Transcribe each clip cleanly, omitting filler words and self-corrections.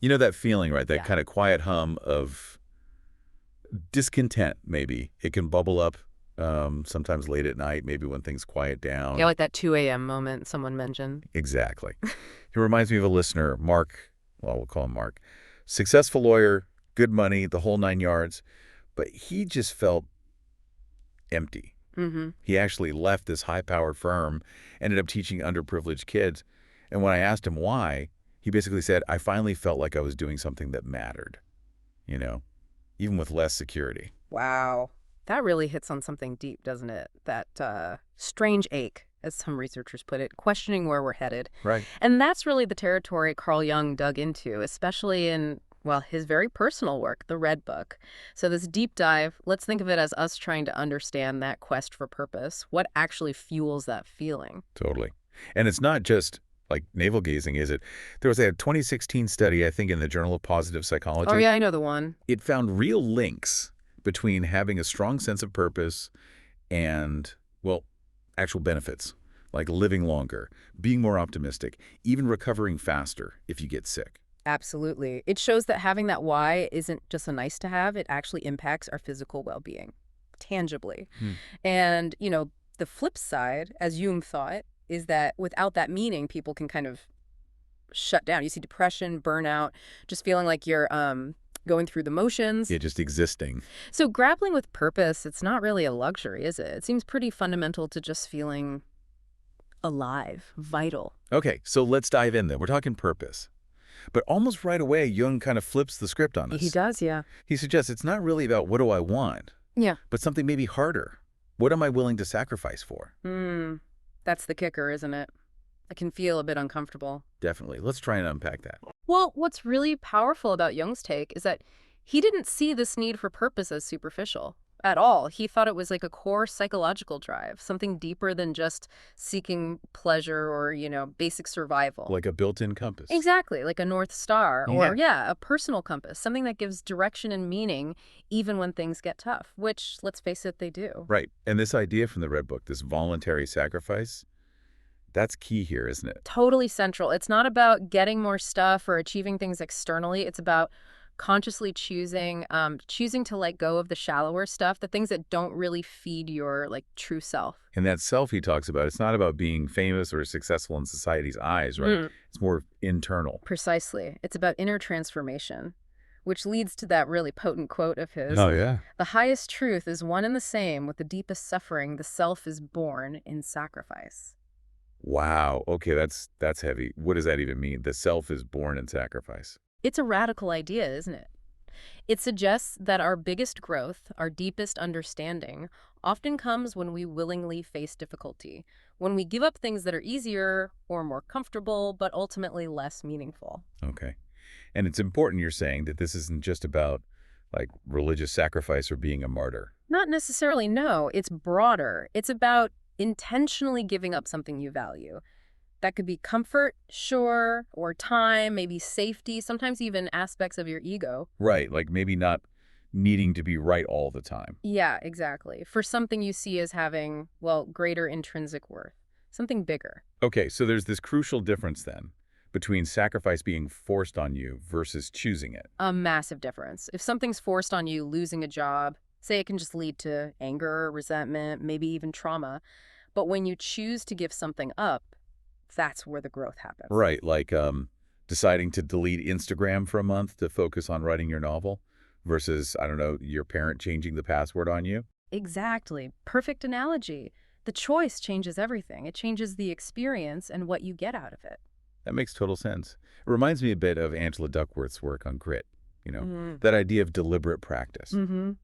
You know that feeling, right? That Yeah. kind of quiet hum of discontent, maybe. It can bubble up sometimes late at night, maybe when things quiet Yeah, down. like that 2 a.m. moment someone mentioned. Exactly. It reminds me of a listener, Mark. Well, we'll call him Mark. Successful lawyer, good money, the whole 9 yards. But he just felt empty. Mm-hmm. He actually left this high-powered firm, ended up teaching underprivileged kids. And when I asked him why, he basically said, I finally felt like I was doing something that mattered, you know, even with less security. Wow. That really hits on something deep, doesn't it? That strange ache, as some researchers put it, questioning where we're headed. Right. And that's really the territory Carl Jung dug into, especially in, well, his very personal work, the Red Book. So this deep dive, let's think of it as us trying to understand that quest for purpose. What actually fuels that feeling? Totally. And it's not just like navel gazing, is it? There was a 2016 study, I think, in the Journal of Positive Oh, Psychology. yeah, I know the one. It found real links between having a strong sense of purpose and, well, actual benefits, like living longer, being more optimistic, even recovering faster if you get sick. Absolutely. It shows that having that why isn't just a nice to have, it actually impacts our physical well-being tangibly. Hmm. And, the flip side, as Jung thought, is that without that meaning, people can kind of shut down. You see depression, burnout, just feeling like you're going through the motions. Yeah, just existing. So grappling with purpose, it's not really a luxury, is it? It seems pretty fundamental to just feeling alive, vital. Okay, so let's dive in then. We're talking purpose. But almost right away, Jung kind of flips the script on He us. does, yeah. He suggests it's not really about what do I want, Yeah. but something maybe harder. What am I willing to sacrifice for? That's the kicker, isn't it? It can feel a bit uncomfortable. Definitely. Let's try and unpack that. Well, what's really powerful about Jung's take is that he didn't see this need for purpose as superficial at all. He thought it was like a core psychological drive, something deeper than just seeking pleasure or, basic survival. Like a built-in compass. Exactly, like a North Star Yeah. or, yeah, a personal compass, something that gives direction and meaning even when things get tough, which, let's face it, they do. Right. And this idea from the Red Book, this voluntary sacrifice, that's key here, isn't it? Totally central. It's not about getting more stuff or achieving things externally. It's about consciously choosing to let go of the shallower stuff, the things that don't really feed your true self. And that self he talks about, it's not about being famous or successful in society's eyes, right? Mm. It's more internal. Precisely. It's about inner transformation, which leads to that really potent quote of his. Oh, yeah. The highest truth is one and the same with the deepest suffering. The self is born in sacrifice. Wow. Okay, that's heavy. What does that even mean? The self is born in sacrifice. It's a radical idea, isn't it? It suggests that our biggest growth, our deepest understanding, often comes when we willingly face difficulty, when we give up things that are easier or more comfortable, but ultimately less meaningful. Okay. And it's important you're saying that this isn't just about like religious sacrifice or being a martyr. Not necessarily, no. It's broader. It's about intentionally giving up something you value. That could be comfort, sure, or time, maybe safety, sometimes even aspects of your ego. Right, like maybe not needing to be right all the time. Yeah, exactly. For something you see as having, well, greater intrinsic worth, something bigger. Okay, so there's this crucial difference then between sacrifice being forced on you versus choosing it. A massive difference. If something's forced on you, losing a job, say it can just lead to anger, resentment, maybe even trauma. But when you choose to give something up, that's where the growth happens. Right, like deciding to delete Instagram for a month to focus on writing your novel versus, I don't know, your parent changing the password on you. Exactly. Perfect analogy. The choice changes everything. It changes the experience and what you get out of it. That makes total sense. It reminds me a bit of Angela Duckworth's work on grit, that idea of deliberate practice.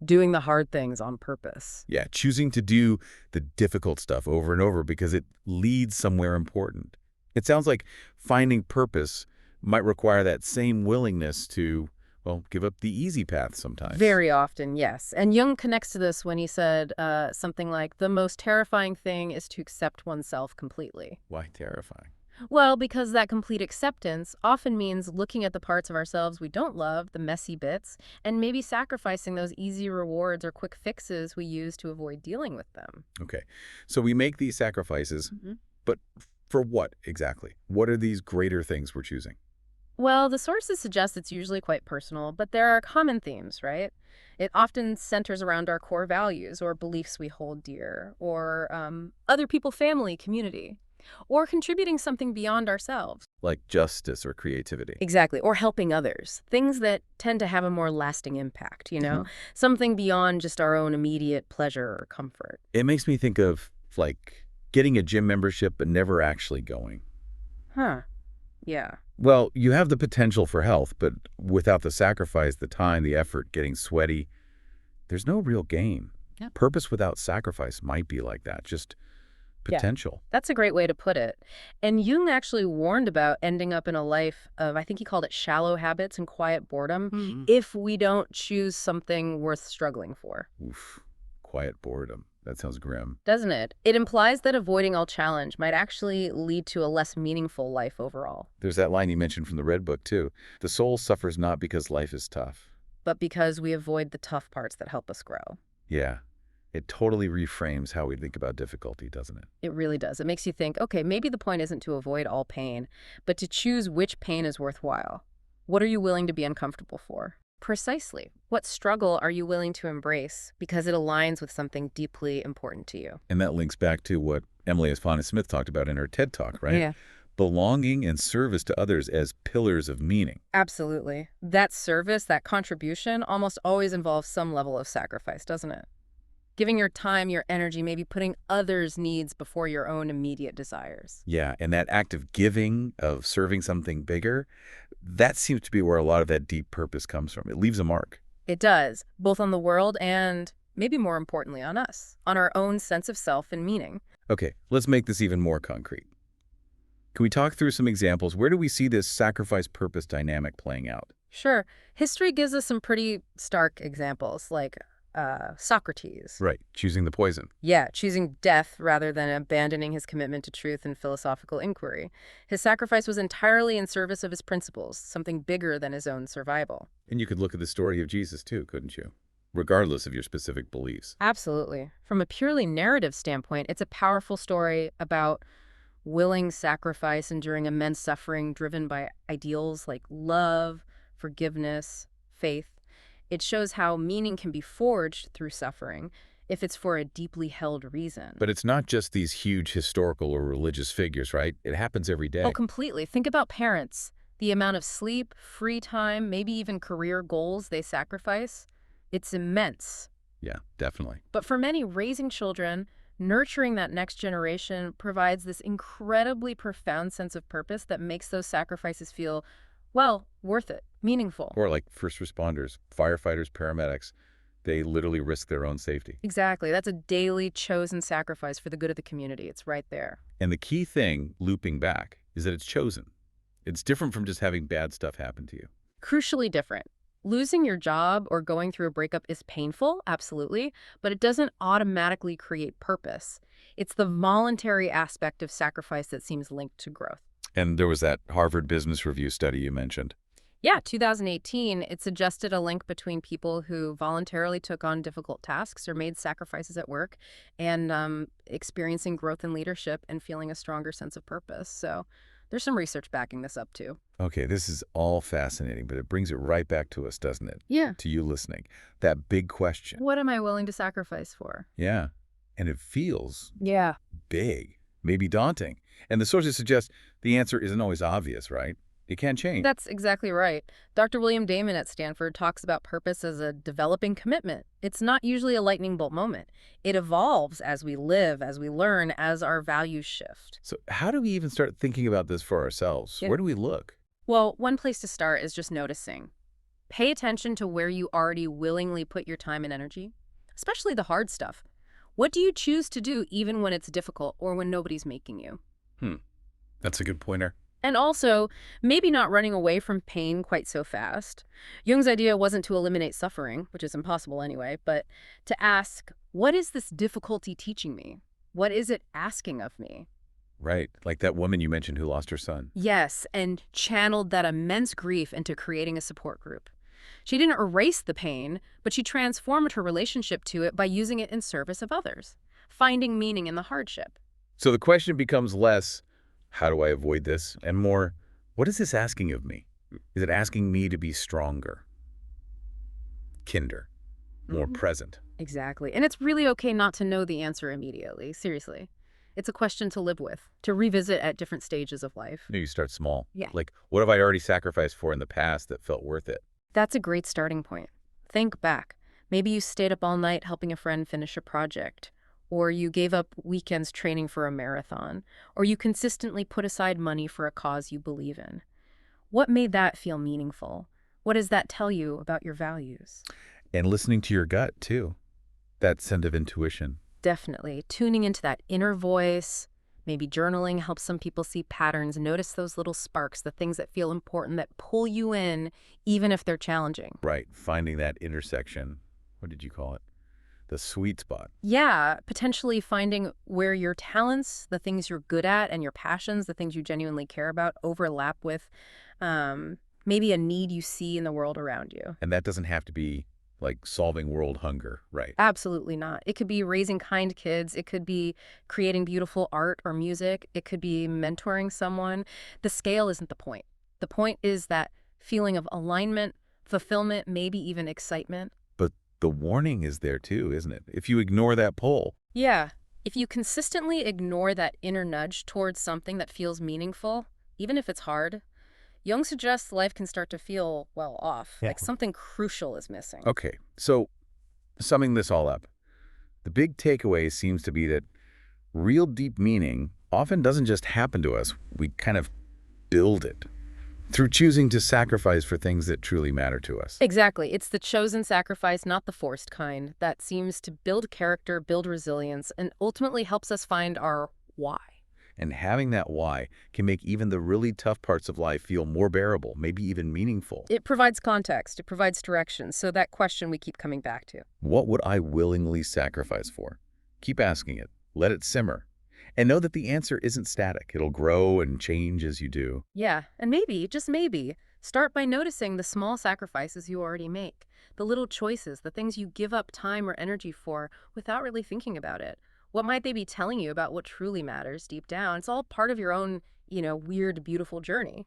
Doing the hard things on purpose. Yeah, choosing to do the difficult stuff over and over because it leads somewhere important. It sounds like finding purpose might require that same willingness to, well, give up the easy path sometimes. Very often, yes. And Jung connects to this when he said something like, the most terrifying thing is to accept oneself completely. Why terrifying? Well, because that complete acceptance often means looking at the parts of ourselves we don't love, the messy bits, and maybe sacrificing those easy rewards or quick fixes we use to avoid dealing with them. Okay, so we make these sacrifices, but for what exactly? What are these greater things we're choosing? Well, the sources suggest it's usually quite personal, but there are common themes, right? It often centers around our core values or beliefs we hold dear, or other people, family, community, or contributing something beyond ourselves. Like justice or creativity. Exactly, or helping others. Things that tend to have a more lasting impact, you know? Mhm. Something beyond just our own immediate pleasure or comfort. It makes me think of, like, getting a gym membership but never actually going. Huh. Yeah. Well, you have the potential for health, but without the sacrifice, the time, the effort, getting sweaty, there's no real gain. Yeah. Purpose without sacrifice might be like that, just Yeah. potential. That's a great way to put it. And Jung actually warned about ending up in a life of, I think he called it shallow habits and quiet boredom, if we don't choose something worth struggling for. Oof, quiet boredom. That sounds grim. Doesn't it? It implies that avoiding all challenge might actually lead to a less meaningful life overall, There's that line you mentioned from the Red Book, too. The soul suffers not because life is tough. but because we avoid the tough parts that help us grow. Yeah, it totally reframes how we think about difficulty, doesn't it? It really does. It makes you think, okay, maybe the point isn't to avoid all pain, but to choose which pain is worthwhile. What are you willing to be uncomfortable for? Precisely. What struggle are you willing to embrace because it aligns with something deeply important to you? And that links back to what Emily Esfana Smith talked about in her TED Talk, right? Yeah. Belonging and service to others as pillars of meaning. Absolutely. That service, that contribution, almost always involves some level of sacrifice, doesn't it? Giving your time, your energy, maybe putting others' needs before your own immediate desires. Yeah, and that act of giving, of serving something bigger, that seems to be where a lot of that deep purpose comes from. It leaves a mark. It does, both on the world and, maybe more importantly, on us, on our own sense of self and meaning. Okay, let's make this even more concrete. Can we talk through some examples? Where do we see this sacrifice-purpose dynamic playing out? Sure, history gives us some pretty stark examples, like Socrates. Right, choosing the poison. Yeah, choosing death rather than abandoning his commitment to truth and philosophical inquiry. His sacrifice was entirely in service of his principles, something bigger than his own survival. And you could look at the story of Jesus too, couldn't you? Regardless of your specific beliefs. Absolutely. From a purely narrative standpoint, it's a powerful story about willing sacrifice, enduring immense suffering driven by ideals like love, forgiveness, faith. It shows how meaning can be forged through suffering if it's for a deeply held reason. But it's not just these huge historical or religious figures, right? It happens every day. Oh, completely. Think about parents. The amount of sleep, free time, maybe even career goals they sacrifice. It's immense. Yeah, definitely. But for many, raising children, nurturing that next generation provides this incredibly profound sense of purpose that makes those sacrifices feel, well, worth it, meaningful. Or like first responders, firefighters, paramedics, they literally risk their own safety. Exactly. That's a daily chosen sacrifice for the good of the community. It's right there. And the key thing, looping back, is that it's chosen. It's different from just having bad stuff happen to you. Crucially different. Losing your job or going through a breakup is painful, absolutely, but it doesn't automatically create purpose. It's the voluntary aspect of sacrifice that seems linked to growth. And there was that Harvard Business Review study you mentioned. Yeah, 2018, it suggested a link between people who voluntarily took on difficult tasks or made sacrifices at work and experiencing growth in leadership and feeling a stronger sense of purpose. So there's some research backing this up, too. Okay, this is all fascinating, but it brings it right back to us, doesn't it? Yeah. To you listening. That big question. What am I willing to sacrifice for? Yeah. And it feels Yeah. big, maybe daunting. And the sources suggest the answer isn't always obvious, right? It can change. That's exactly right. Dr. William Damon at Stanford talks about purpose as a developing commitment. It's not usually a lightning bolt moment. It evolves as we live, as we learn, as our values shift. So how do we even start thinking about this for ourselves? Yeah. Where do we look? Well, one place to start is just noticing. Pay attention to where you already willingly put your time and energy, especially the hard stuff. What do you choose to do even when it's difficult or when nobody's making you? That's a good pointer. And also, maybe not running away from pain quite so fast. Jung's idea wasn't to eliminate suffering, which is impossible anyway, but to ask, what is this difficulty teaching me? What is it asking of me? Right. Like that woman you mentioned who lost her son. Yes, and channeled that immense grief into creating a support group. She didn't erase the pain, but she transformed her relationship to it by using it in service of others, finding meaning in the hardship. So the question becomes less, how do I avoid this? And more, what is this asking of me? Is it asking me to be stronger, kinder, more Mhm. present? Exactly. And it's really okay not to know the answer immediately. Seriously. It's a question to live with, to revisit at different stages of life. You start small. Yeah. Like, what have I already sacrificed for in the past that felt worth it? That's a great starting point. Think back. Maybe you stayed up all night helping a friend finish a project, or you gave up weekends training for a marathon, or you consistently put aside money for a cause you believe in. What made that feel meaningful? What does that tell you about your values? And listening to your gut, too. That sense of intuition. Definitely. Tuning into that inner voice, maybe journaling helps some people see patterns, notice those little sparks, the things that feel important that pull you in, even if they're challenging. Right. Finding that intersection. What did you call it? The sweet spot. Yeah, potentially finding where your talents, the things you're good at, and your passions, the things you genuinely care about, overlap with maybe a need you see in the world around you. And that doesn't have to be like solving world hunger, right? Absolutely not. It could be raising kind kids. It could be creating beautiful art or music. It could be mentoring someone. The scale isn't the point. The point is that feeling of alignment, fulfillment, maybe even excitement. But the warning is there too, isn't it? If you ignore that pull, Yeah. If you consistently ignore that inner nudge towards something that feels meaningful, even if it's hard, Jung suggests life can start to feel, well, off, yeah. like something crucial is missing. Okay, so summing this all up, the big takeaway seems to be that real deep meaning often doesn't just happen to us. We kind of build it through choosing to sacrifice for things that truly matter to us. Exactly. It's the chosen sacrifice, not the forced kind, that seems to build character, build resilience, and ultimately helps us find our why. And having that why can make even the really tough parts of life feel more bearable, maybe even meaningful. It provides context, it provides direction. So that question we keep coming back to. What would I willingly sacrifice for? Keep asking it. Let it simmer. And know that the answer isn't static. It'll grow and change as you do. Yeah, and maybe, just maybe, start by noticing the small sacrifices you already make, the little choices, the things you give up time or energy for without really thinking about it. What might they be telling you about what truly matters deep down? It's all part of your own, weird, beautiful journey.